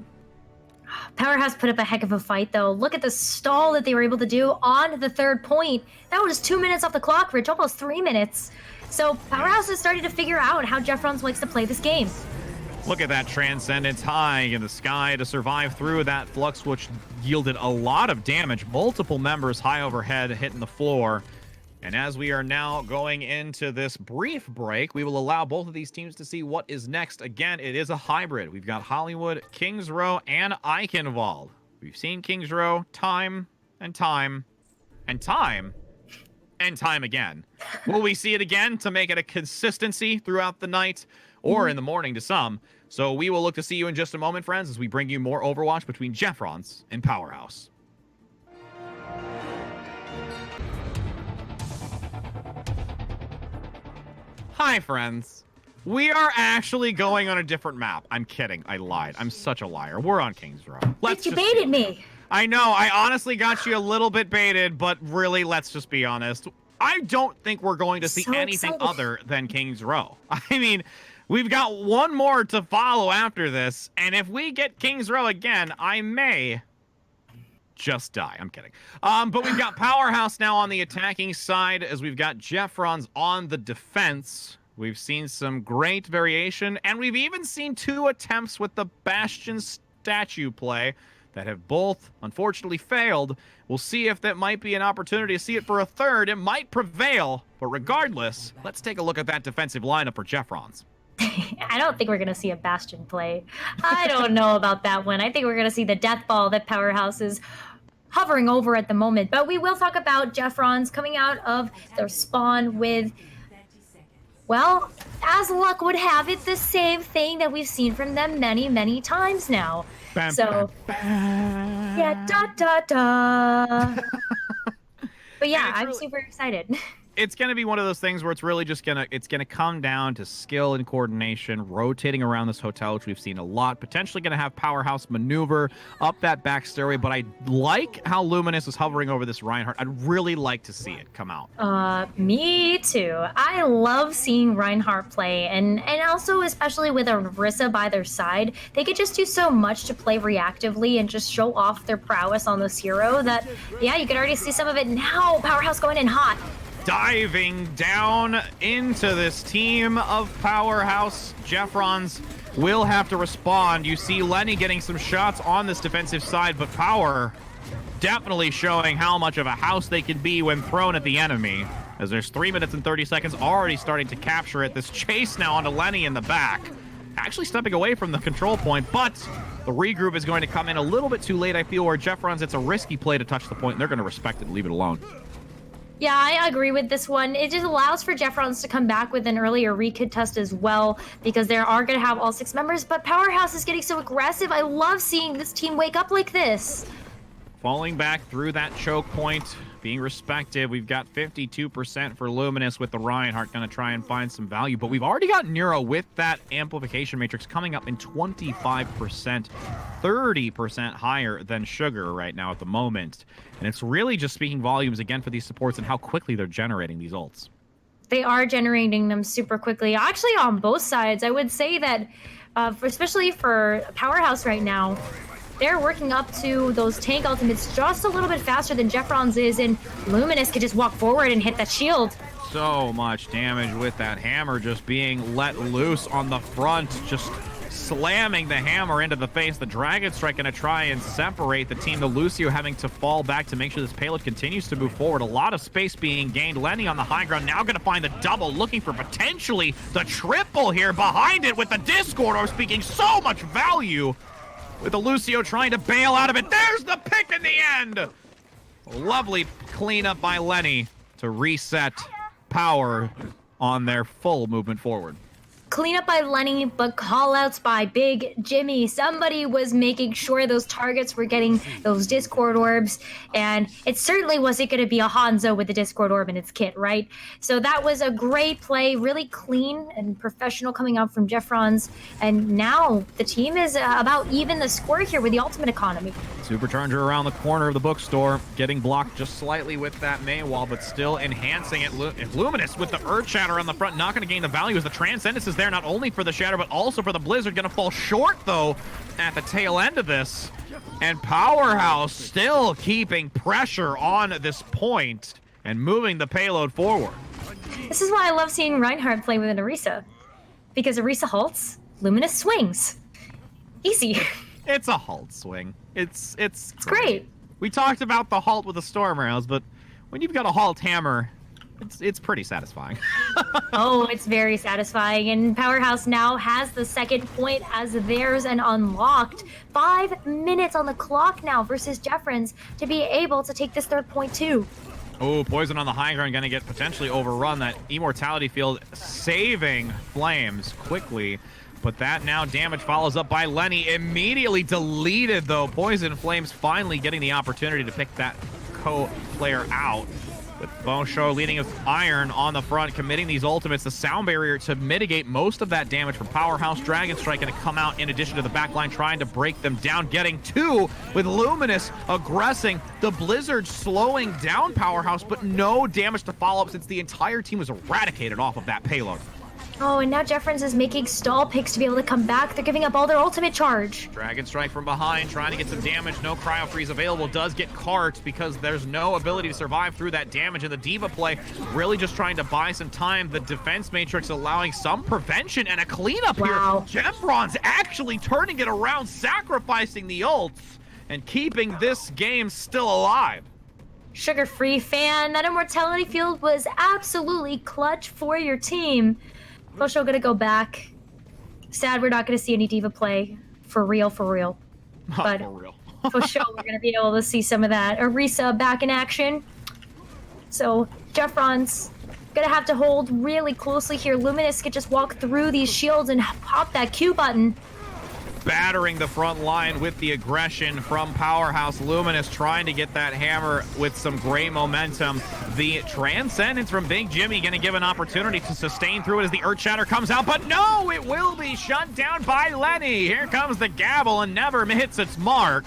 Powerhouse put up a heck of a fight, though. Look at the stall that they were able to do on the 3rd point. That was 2 minutes off the clock, Rich, almost 3 minutes. So Powerhouse is starting to figure out how Jeffrons likes to play this game. Look at that Transcendence high in the sky to survive through that Flux, which yielded a lot of damage. Multiple members high overhead hitting the floor. And as we are now going into this brief break, we will allow both of these teams to see what is next. Again, it is a hybrid. We've got Hollywood, Kings Row, and Eichenwald. We've seen Kings Row time and time and time and time again. Will we see it again to make it a consistency throughout the night or in the morning to some? So we will look to see you in just a moment, friends, as we bring you more Overwatch between Jeffrons and Powerhouse. Hi, friends. We are actually going on a different map. I'm kidding. I lied. I'm such a liar. We're on Kings Row. You baited me. I know. I honestly got you a little bit baited, but really, let's just be honest. I don't think we're going to see anything other than Kings Row. I mean, we've got one more to follow after this, and if we get Kings Row again, I may just die. I'm kidding. But we've got Powerhouse now on the attacking side, as we've got Jeffrons on the defense. We've seen some great variation, and we've even seen 2 attempts with the Bastion statue play that have both unfortunately failed. We'll see if that might be an opportunity to see it for a 3rd. It might prevail, but regardless, let's take a look at that defensive lineup for Jeffrons. I don't think we're going to see a Bastion play. I don't know about that one. I think we're going to see the death ball that Powerhouse is hovering over at the moment. But we will talk about Jeffrons coming out of their spawn with, well, as luck would have it, the same thing that we've seen from them many, many times now. Bam, so, bam, bam. Yeah, da. But yeah, I'm super excited. It's going to be one of those things where it's really just going to come down to skill and coordination, rotating around this hotel, which we've seen a lot. Potentially going to have Powerhouse maneuver up that back stairway, but I like how Luminous is hovering over this Reinhardt. I'd really like to see it come out. Me too. I love seeing Reinhardt play, and also especially with Orisa by their side, they could just do so much to play reactively and just show off their prowess on this hero that, yeah, you could already see some of it now. Powerhouse going in hot. Diving down into this team of Powerhouse. Jeffrons will have to respond. You see Lenny getting some shots on this defensive side, but Power definitely showing how much of a house they can be when thrown at the enemy, as there's 3 minutes and 30 seconds already starting to capture it. This chase now onto Lenny in the back, actually stepping away from the control point, but the regroup is going to come in a little bit too late, I feel, where Jeffrons, it's a risky play to touch the point, and they're going to respect it and leave it alone. Yeah, I agree with this one. It just allows for Jeffrons to come back with an earlier rekid test as well, because they are going to have all 6 members, but Powerhouse is getting so aggressive. I love seeing this team wake up like this. Falling back through that choke point, being respected. We've got 52% for Luminous with the Reinhardt, going to try and find some value, but we've already got Neuro with that amplification matrix coming up in 25%, 30% higher than Sugar right now at the moment. And it's really just speaking volumes again for these supports and how quickly they're generating these ults. They are generating them super quickly. Actually, on both sides, I would say that especially for Powerhouse right now. They're working up to those tank ultimates just a little bit faster than Jeffrons is, and Luminous could just walk forward and hit that shield. So much damage with that hammer just being let loose on the front, just slamming the hammer into the face. The Dragon Strike going to try and separate the team. The Lucio having to fall back to make sure this payload continues to move forward. A lot of space being gained. Lenny on the high ground now going to find the double, looking for potentially the triple here behind it with the Discord Orb, speaking so much value with the Lucio trying to bail out of it. There's the pick in the end. Lovely cleanup by Lenny to reset power on their full movement forward. Cleanup by Lenny, but call-outs by Big Jimmy. Somebody was making sure those targets were getting those Discord Orbs, and it certainly wasn't going to be a Hanzo with the Discord Orb in its kit, right? So that was a great play, really clean and professional coming out from Jeffrons, and now the team is about even the score here with the ultimate economy. Supercharger around the corner of the bookstore, getting blocked just slightly with that May wall, but still enhancing it. Luminous with the Earth Shatter on the front, not going to gain the value as the Transcendence is there, not only for the Shatter, but also for the Blizzard. Going to fall short, though, at the tail end of this. And Powerhouse still keeping pressure on this point and moving the payload forward. This is why I love seeing Reinhardt play with an Orisa. Because Orisa halts, Luminous swings. Easy. It's a halt swing. It's great. We talked about the halt with the Storm Arrows, but when you've got a halt hammer, it's pretty satisfying. Oh, it's very satisfying, and Powerhouse now has the second point as theirs and unlocked. 5 minutes on the clock now versus Jeffrons to be able to take this third point too. Oh, Poison on the high ground going to get potentially overrun. That Immortality Field saving Flames quickly. But that now damage follows up by Lenny. Immediately deleted, though. Poison Flames finally getting the opportunity to pick that co-player out. With Bonsho leading with Iron on the front, committing these ultimates. The sound barrier to mitigate most of that damage from Powerhouse. Dragon Strike going to come out in addition to the backline, trying to break them down. Getting two with Luminous aggressing. The Blizzard slowing down Powerhouse, but no damage to follow up since the entire team was eradicated off of that payload. Oh, and now Jeffrons is making stall picks to be able to come back. They're giving up all their ultimate charge. Dragon Strike from behind, trying to get some damage. No Cryo Freeze available. Does get cart because there's no ability to survive through that damage. And the Diva play really just trying to buy some time. The defense matrix allowing some prevention and a cleanup here. Jeffrons actually turning it around, sacrificing the ults and keeping this game still alive. Sugar-free fan, that Immortality Field was absolutely clutch for your team. Bosho gonna go back. Sad we're not gonna see any Diva play. For real, for real. But for real. for sure we're gonna be able to see some of that. Orisa back in action. So Jeffrons gonna have to hold really closely here. Luminous could just walk through these shields and pop that Q button. Battering the front line with the aggression from Powerhouse. Luminous trying to get that hammer with some great momentum. The Transcendence from Big Jimmy going to give an opportunity to sustain through it as the Earth Shatter comes out, but no, it will be shut down by Lenny. Here comes the Gavel and never hits its mark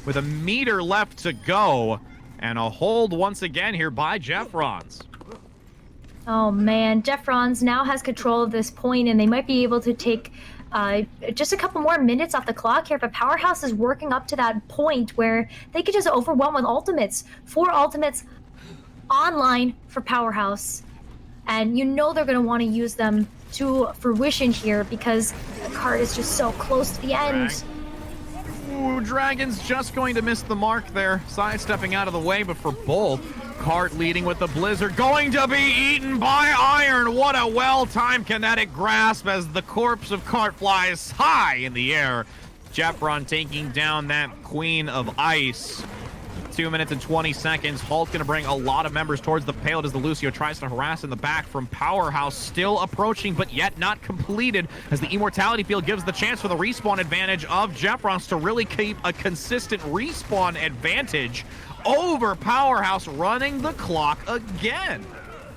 with a meter left to go. And a hold once again here by Jeffrons. Oh man, Jeffrons now has control of this point, and they might be able to take just a couple more minutes off the clock here, but Powerhouse is working up to that point where they could just overwhelm with ultimates. 4 ultimates online for Powerhouse, and you know they're going to want to use them to fruition here because the card is just so close to the end. Ooh, Dragon's just going to miss the mark there, sidestepping out of the way, but for both, Cart leading with the Blizzard, going to be eaten by Iron. What a well-timed kinetic grasp as the corpse of Cart flies high in the air. Jeffron taking down that Queen of Ice. 2 minutes and 20 seconds. Hulk going to bring a lot of members towards the payload as the Lucio tries to harass in the back from Powerhouse. Still approaching, but yet not completed as the Immortality Field gives the chance for the respawn advantage of Jeffrons to really keep a consistent respawn advantage over Powerhouse, running the clock again.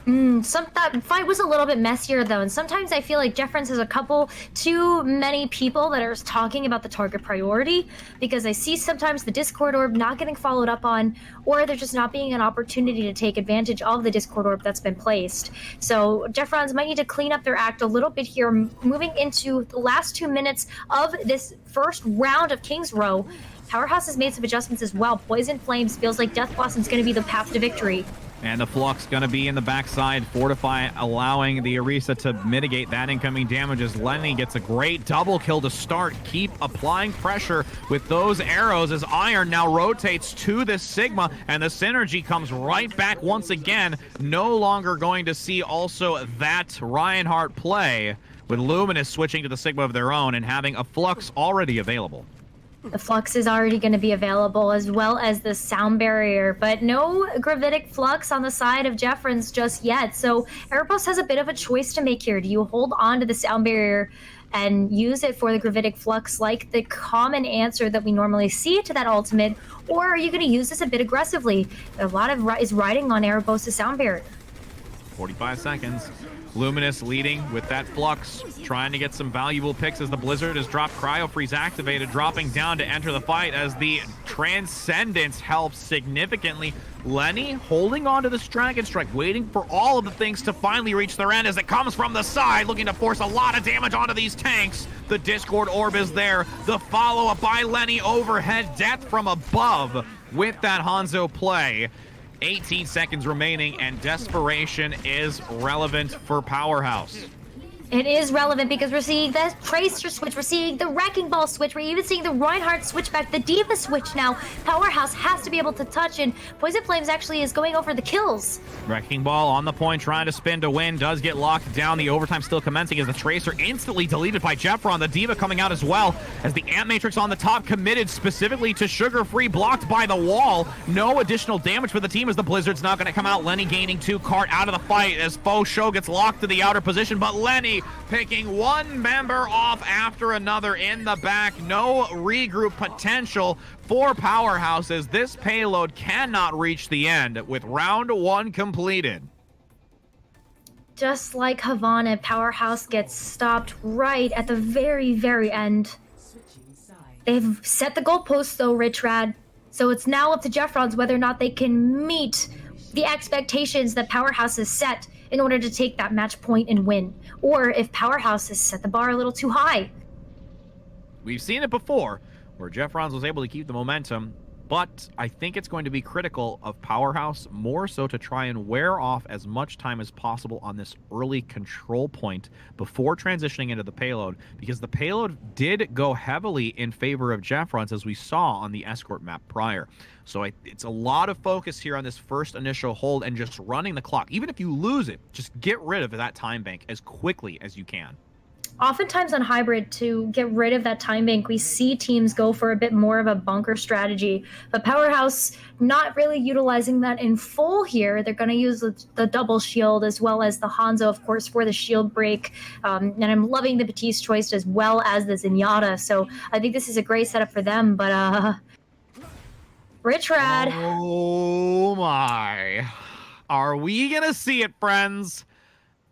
That fight was a little bit messier though, and sometimes I feel like Jeffrons has a couple too many people that are talking about the target priority, because I see sometimes the Discord orb not getting followed up on, or there just not being an opportunity to take advantage of the Discord orb that's been placed. So Jeffrons might need to clean up their act a little bit here, moving into the last 2 minutes of this first round of King's Row. Powerhouse has made some adjustments as well. Poison Flames feels like Death Blossom's going to be the path to victory. And the Flux going to be in the backside, Fortify allowing the Orisa to mitigate that incoming damage as Lenny gets a great double kill to start. Keep applying pressure with those arrows as Iron now rotates to this Sigma, and the synergy comes right back once again. No longer going to see also that Reinhardt play, with Luminous switching to the Sigma of their own and having a Flux already available. The Flux is already going to be available, as well as the Sound Barrier, but no Gravitic Flux on the side of Jeffrons just yet. So Erebos has a bit of a choice to make here. Do you hold on to the Sound Barrier and use it for the Gravitic Flux like the common answer that we normally see to that ultimate, or are you going to use this a bit aggressively? A lot of is riding on Erebos' Sound Barrier. 45 seconds. Luminous leading with that Flux, trying to get some valuable picks as the Blizzard has dropped Cryo Freeze activated, dropping down to enter the fight as the Transcendence helps significantly. Lenny holding on to this Dragon Strike, waiting for all of the things to finally reach their end as it comes from the side, looking to force a lot of damage onto these tanks. The Discord Orb is there. The follow-up by Lenny overhead, death from above with that Hanzo play. 18 seconds remaining, and desperation is relevant for Powerhouse. It is relevant because we're seeing the Tracer switch, we're seeing the Wrecking Ball switch, we're even seeing the Reinhardt switch back, the Diva switch now. Powerhouse has to be able to touch, and Poison Flames actually is going over the kills. Wrecking Ball on the point, trying to spin to win, does get locked down. The overtime still commencing as the Tracer instantly deleted by Jeffron. The Diva coming out as well as the Amp Matrix on the top, committed specifically to Sugar Free, blocked by the wall. No additional damage for the team as the Blizzard's not going to come out. Lenny gaining 2, Cart out of the fight as Faux Show gets locked to the outer position, but Lenny picking one member off after another in the back. No regroup potential for Powerhouse as this payload cannot reach the end with round 1 completed. Just like Havana, Powerhouse gets stopped right at the very, very end. They've set the goalposts though, Rich Rad. So it's now up to Jeffrons whether or not they can meet the expectations that Powerhouse has set in order to take that match point and win, or if Powerhouse has set the bar a little too high. We've seen it before, where Jeffrons was able to keep the momentum, but I think it's going to be critical of Powerhouse more so to try and wear off as much time as possible on this early control point before transitioning into the payload, because the payload did go heavily in favor of Jeffrons, as we saw on the escort map prior. So it's a lot of focus here on this first initial hold and just running the clock. Even if you lose it, just get rid of that time bank as quickly as you can. Oftentimes on Hybrid, to get rid of that time bank, we see teams go for a bit more of a bunker strategy. But Powerhouse not really utilizing that in full here. They're going to use the double shield as well as the Hanzo, of course, for the shield break. And I'm loving the Batiste choice as well as the Zenyatta. So I think this is a great setup for them. But Rich Rad. Oh my. Are we going to see it, friends?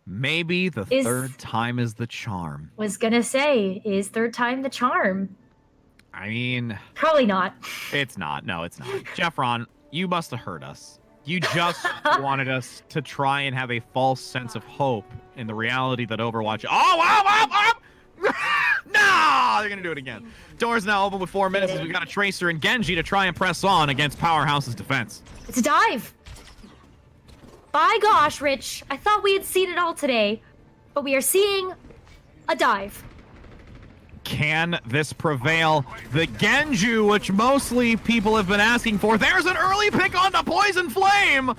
Maybe the third time is the charm. Was going to say, is third time the charm? I mean... Probably not. It's not. No, it's not. Jeffron, you must have heard us. You just wanted us to try and have a false sense of hope in the reality that Overwatch... Oh! No! They're going to do it again. Doors now open with 4 minutes as we've got a Tracer and Genji to try and press on against Powerhouse's defense. It's a dive! By gosh, Rich, I thought we had seen it all today, but we are seeing a dive. Can this prevail? The Genji, which mostly people have been asking for. There's an early pick on the Poison Flame!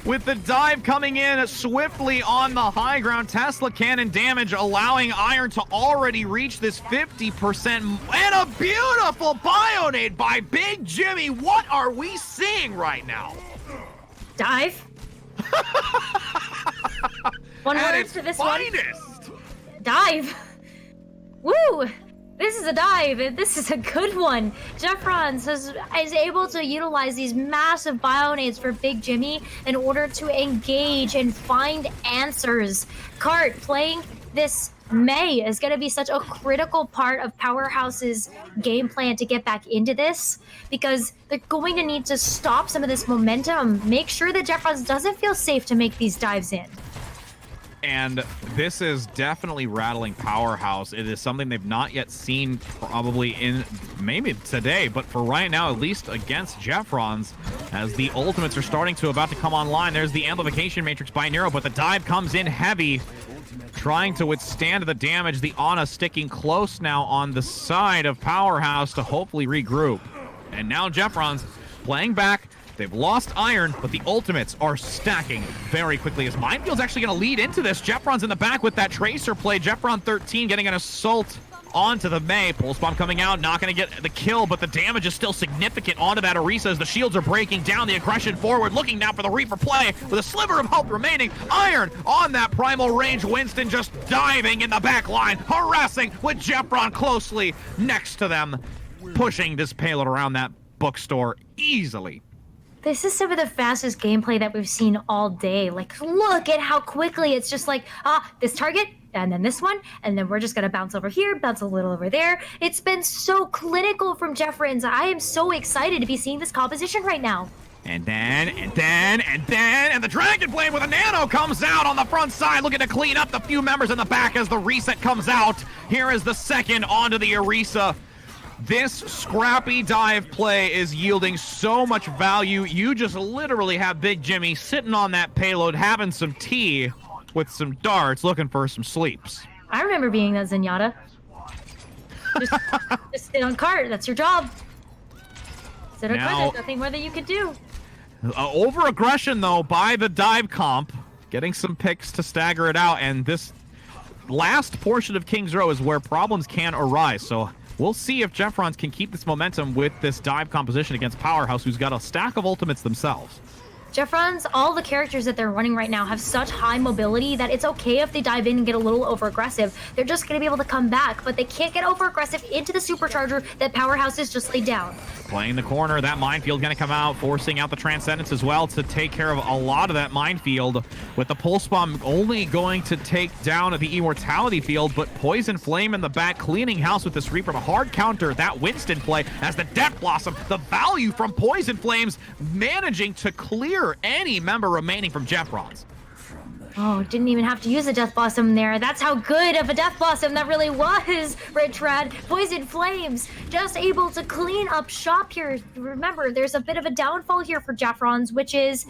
With the dive coming in swiftly on the high ground. Tesla cannon damage allowing Iron to already reach this 50%. And a beautiful Bionade by Big Jimmy. What are we seeing right now? Dive? One word for this finest. one. Dive. Woo! This is a dive, and this is a good one. Jeffrons is able to utilize these massive bionades for Big Jimmy in order to engage and find answers. Cart playing this May is going to be such a critical part of Powerhouse's game plan to get back into this, because they're going to need to stop some of this momentum, make sure that Jeffrons doesn't feel safe to make these dives in. And this is definitely rattling Powerhouse. It is something they've not yet seen probably in maybe today, but for right now, at least against Jeffrons, as the ultimates are starting to about to come online. There's the amplification matrix by Nero, but the dive comes in heavy, trying to withstand the damage. The Ana sticking close now on the side of Powerhouse to hopefully regroup. And now Jeffrons playing back. They've lost Iron, but the ultimates are stacking very quickly as Minefield's actually going to lead into this. Jeffrons in the back with that Tracer play. Jeffron 13 getting an assault onto the May. Pulse Bomb coming out, not going to get the kill, but the damage is still significant onto that Orisa as the shields are breaking down. The aggression forward, looking now for the Reaper play with a sliver of health remaining. Iron on that primal range. Winston just diving in the back line, harassing with Jeffron closely next to them, pushing this payload around that bookstore easily. This is some of the fastest gameplay that we've seen all day. Like, look at how quickly it's just like, this target, and then this one, and then we're just gonna bounce over here, bounce a little over there. It's been so clinical from Jeffrons. I am so excited to be seeing this composition right now. And then the Dragon Blade with a nano comes out on the front side, looking to clean up the few members in the back as the reset comes out. Here is the second onto the Orisa. This scrappy dive play is yielding so much value. You just literally have Big Jimmy sitting on that payload, having some tea with some darts, looking for some sleeps. I remember being that Zenyatta. Just sit on cart. That's your job. Sit on cart. There's nothing more that you could do. Over aggression though by the dive comp, getting some picks to stagger it out, and this last portion of King's Row is where problems can arise. So we'll see if Jeffrons can keep this momentum with this dive composition against Powerhouse, who's got a stack of ultimates themselves. Jeffrons, all the characters that they're running right now have such high mobility that it's okay if they dive in and get a little over-aggressive. They're just going to be able to come back, but they can't get over-aggressive into the supercharger that Powerhouse has just laid down. Playing the corner, that minefield going to come out, forcing out the Transcendence as well to take care of a lot of that minefield, with the Pulse Bomb only going to take down the Immortality field, but Poison Flame in the back, cleaning house with this Reaper to hard counter that Winston play as the Death Blossom, the value from Poison Flames, managing to clear any member remaining from Jeffrons. Oh, didn't even have to use a Death Blossom there. That's how good of a Death Blossom that really was, Rich Rad. Poison Flames, just able to clean up shop here. Remember, there's a bit of a downfall here for Jeffrons, which is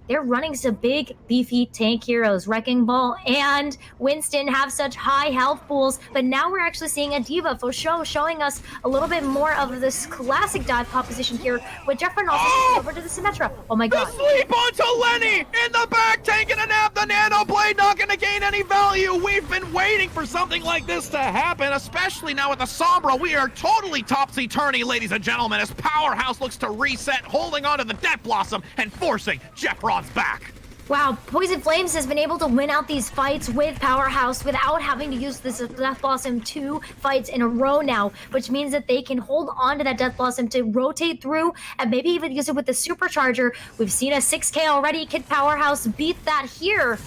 they're running some big, beefy tank heroes. Wrecking Ball and Winston have such high health pools, but now we're actually seeing a Diva for show, showing us a little bit more of this classic dive composition here, with Jeffron also over to the Symmetra. Oh my god. The sleep onto Lenny in the back, taking a nap. The Nano Blade not going to gain any value. We've been waiting for something like this to happen, especially now with the Sombra. We are totally topsy-turvy, ladies and gentlemen, as Powerhouse looks to reset, holding on to the Death Blossom and forcing Jeffron back. Wow, Poison Flames has been able to win out these fights with Powerhouse without having to use this Death Blossom 2 fights in a row now, which means that they can hold on to that Death Blossom to rotate through and maybe even use it with the Supercharger. We've seen a 6K already. Can Powerhouse beat that here?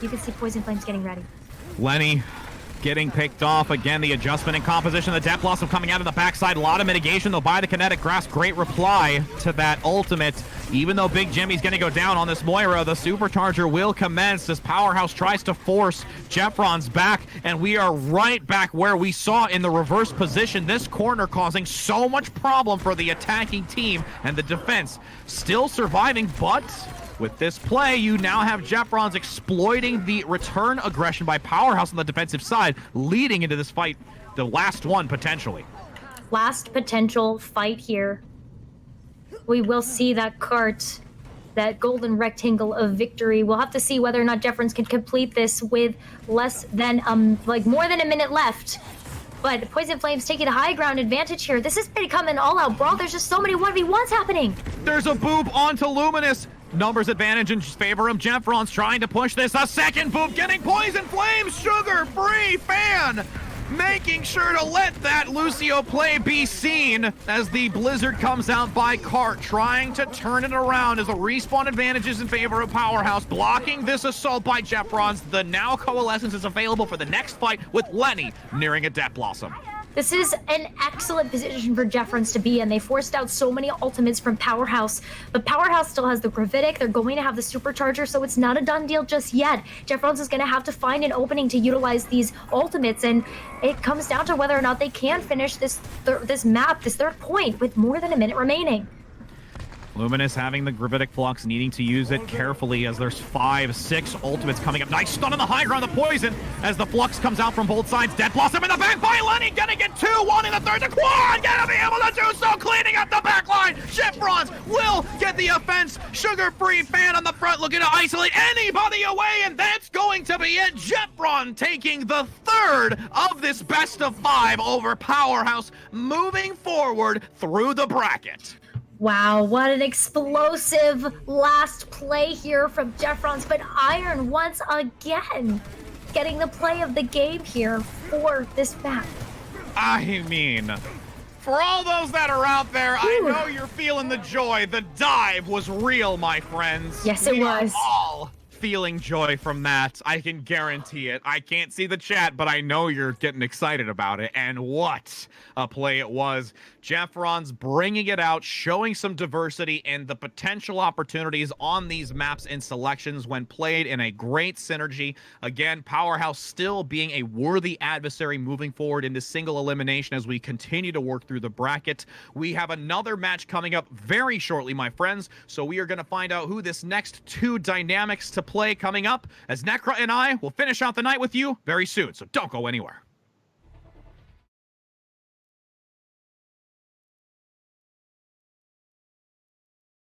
You can see Poison Flames getting ready. Lenny getting picked off. Again, the adjustment in composition. The Death Blossom coming out of the backside. A lot of mitigation, though, by the Kinetic Grasp. Great reply to that ultimate. Even though Big Jimmy's going to go down on this Moira, the Supercharger will commence as Powerhouse tries to force Jeffrons back, and we are right back where we saw in the reverse position. This corner causing so much problem for the attacking team, and the defense still surviving, but with this play, you now have Jeffrons exploiting the return aggression by Powerhouse on the defensive side, leading into this fight, the last one potentially. Last potential fight here. We will see that cart, that golden rectangle of victory. We'll have to see whether or not Jeffrons can complete this with less than, more than a minute left. But Poison Flames taking a high ground advantage here. This has become an all-out brawl. There's just so many 1v1s happening. There's a boob onto Luminous. Numbers advantage in favor of Jeffrons trying to push this. A second boob getting Poison Flames. Sugar-free fan making sure to let that Lucio play be seen as the Blizzard comes out by Cart, trying to turn it around as the respawn advantage is in favor of Powerhouse, blocking this assault by Jeffrons. The now Coalescence is available for the next fight with Lenny nearing a Death Blossom. This is an excellent position for Jeffrons to be in. They forced out so many ultimates from Powerhouse, but Powerhouse still has the Gravitic. They're going to have the Supercharger, so it's not a done deal just yet. Jeffrons is going to have to find an opening to utilize these ultimates, and it comes down to whether or not they can finish this third point with more than a minute remaining. Luminous having the Gravitic Flux, needing to use it carefully as there's 5, 6 ultimates coming up. Nice stun on the high ground, the poison as the Flux comes out from both sides. Death Blossom in the back by Lenny, gonna get 2, 1 in the third. The Quad gonna be able to do so, cleaning up the back line. Jeffrons will get the offense. Sugar-free fan on the front looking to isolate anybody away, and that's going to be it. Jeffron taking the third of this best of 5 over Powerhouse, moving forward through the bracket. Wow, what an explosive last play here from Jeffrons, but Iron once again getting the play of the game here for this map. I mean, for all those that are out there, I know you're feeling the joy. The dive was real, my friends. Yes, it was. We are all feeling joy from that. I can guarantee it. I can't see the chat, but I know you're getting excited about it. And what a play it was. Jeffrons bringing it out, showing some diversity and the potential opportunities on these maps and selections when played in a great synergy. Again, Powerhouse still being a worthy adversary moving forward into single elimination as we continue to work through the bracket. We have another match coming up very shortly, my friends, so we are going to find out who this next 2 dynamics to play coming up, as Necra and I will finish out the night with you very soon, so don't go anywhere.